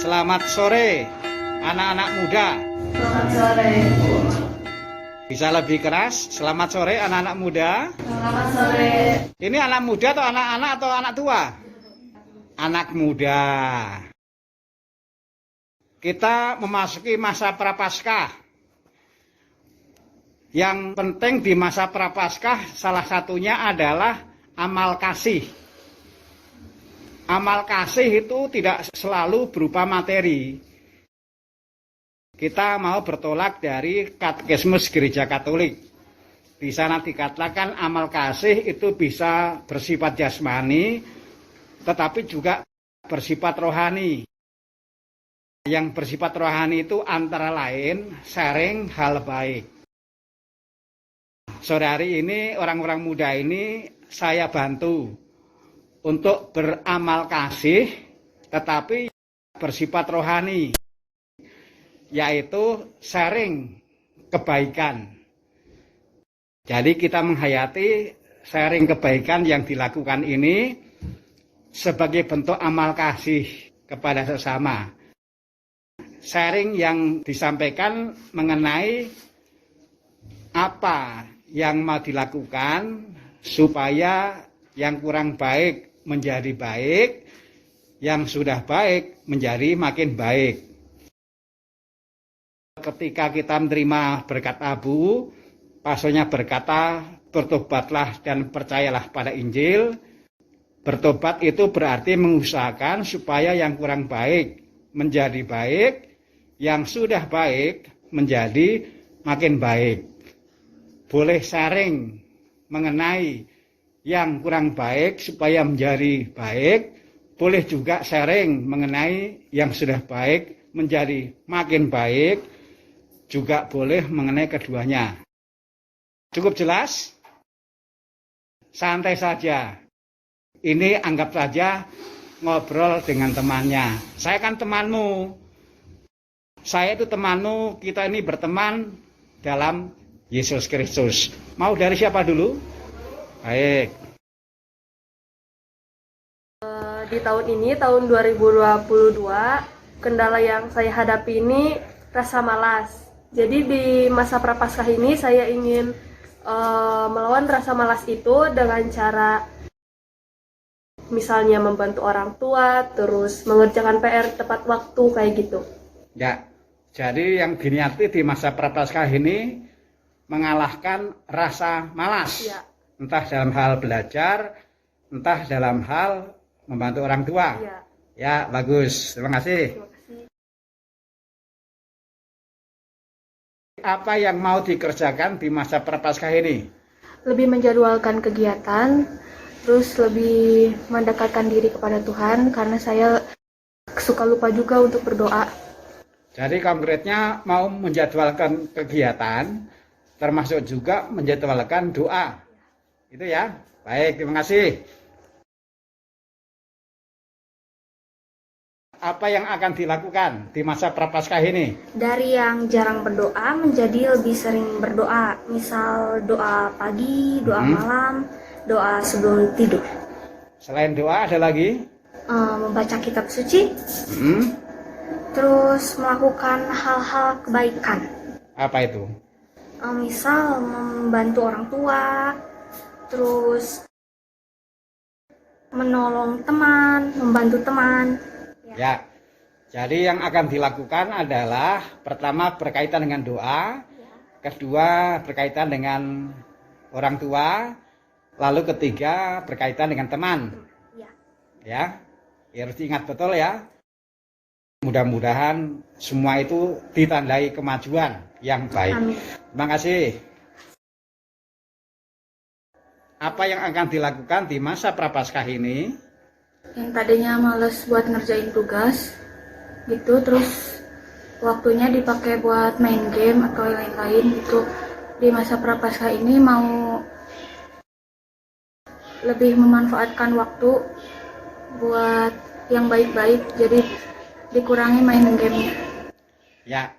Selamat sore, anak-anak muda. Selamat sore, Bu. Bisa lebih keras. Selamat sore, anak-anak muda. Selamat sore. Ini anak muda atau anak-anak atau anak tua? Anak muda. Kita memasuki masa prapaskah. Yang penting di masa prapaskah salah satunya adalah amal kasih. Amal kasih itu tidak selalu berupa materi. Kita mau bertolak dari Katekismus Gereja Katolik. Di sana dikatakan amal kasih itu bisa bersifat jasmani, tetapi juga bersifat rohani. Yang bersifat rohani itu antara lain sharing hal baik. Sore hari ini orang-orang muda ini saya bantu untuk beramal kasih, tetapi bersifat rohani, yaitu sharing kebaikan. Jadi kita menghayati sharing kebaikan yang dilakukan ini sebagai bentuk amal kasih kepada sesama. Sharing yang disampaikan mengenai apa yang mau dilakukan supaya yang kurang baik menjadi baik, yang sudah baik menjadi makin baik. Ketika kita menerima berkat abu, pasalnya berkata, bertobatlah dan percayalah pada Injil. Bertobat itu berarti mengusahakan supaya yang kurang baik menjadi baik, yang sudah baik menjadi makin baik. Boleh sharing mengenai yang kurang baik supaya menjadi baik, boleh juga sharing mengenai yang sudah baik menjadi makin baik, juga boleh mengenai keduanya. Cukup jelas? Santai saja. Ini anggap saja ngobrol dengan temannya. Saya kan temanmu. Saya itu temanmu, kita ini berteman dalam Yesus Kristus. Mau dari siapa dulu? Baik. Di tahun ini, tahun 2022, kendala yang saya hadapi ini rasa malas. Jadi di masa prapaskah ini saya ingin melawan rasa malas itu dengan cara misalnya membantu orang tua, terus mengerjakan PR tepat waktu kayak gitu. Ya, jadi yang diniati di masa prapaskah ini mengalahkan rasa malas. Ya. Entah dalam hal belajar, entah dalam hal membantu orang tua. Ya. Ya, bagus. Terima kasih. Terima kasih. Apa yang mau dikerjakan di masa prapaskah ini? Lebih menjadwalkan kegiatan, terus lebih mendekatkan diri kepada Tuhan karena saya suka lupa juga untuk berdoa. Jadi konkretnya mau menjadwalkan kegiatan, termasuk juga menjadwalkan doa. Itu ya. Baik, terima kasih. Apa yang akan dilakukan di masa prapaskah ini? Dari yang jarang berdoa menjadi lebih sering berdoa. Misal doa pagi, doa malam, doa sebelum tidur. Selain doa ada lagi? Membaca kitab suci. Terus melakukan hal-hal kebaikan. Apa itu? Misal membantu orang tua, terus menolong teman, membantu teman. Ya, jadi yang akan dilakukan adalah pertama berkaitan dengan doa, kedua berkaitan dengan orang tua, lalu ketiga berkaitan dengan teman. Ya, harus diingat betul ya. Mudah-mudahan semua itu ditandai kemajuan yang baik. Amin. Terima kasih. Apa yang akan dilakukan di masa prapaskah ini? Yang tadinya males buat ngerjain tugas, gitu, terus waktunya dipakai buat main game atau lain-lain gitu. Di masa prapaskah ini mau lebih memanfaatkan waktu buat yang baik-baik, jadi dikurangi main game-nya. Ya,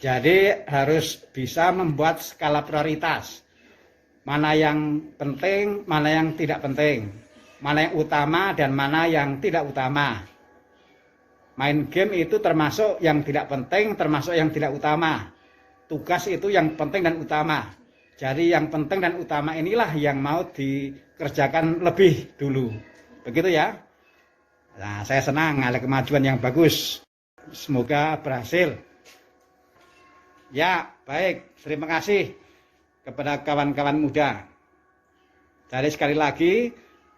jadi harus bisa membuat skala prioritas. Mana yang penting, mana yang tidak penting. Mana yang utama dan mana yang tidak utama. Main game itu termasuk yang tidak penting, termasuk yang tidak utama. Tugas itu yang penting dan utama. Jadi yang penting dan utama inilah yang mau dikerjakan lebih dulu. Begitu ya. Nah, saya senang ada kemajuan yang bagus. Semoga berhasil. Ya, baik. Terima kasih kepada kawan-kawan muda. Jadi sekali lagi,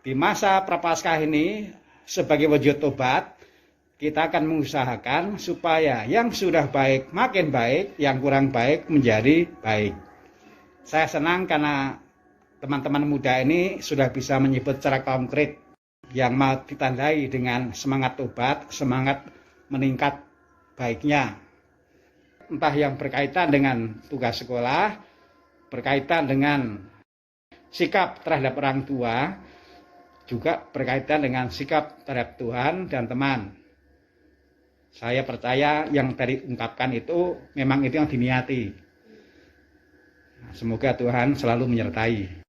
di masa Prapaskah ini, sebagai wujud tobat, kita akan mengusahakan supaya yang sudah baik makin baik, yang kurang baik menjadi baik. Saya senang karena teman-teman muda ini sudah bisa menyebut secara konkret yang mau ditandai dengan semangat tobat, semangat meningkat baiknya. Entah yang berkaitan dengan tugas sekolah, berkaitan dengan sikap terhadap orang tua, juga berkaitan dengan sikap terhadap Tuhan dan teman. Saya percaya yang tadi ungkapkan itu memang itu yang diniati. Semoga Tuhan selalu menyertai.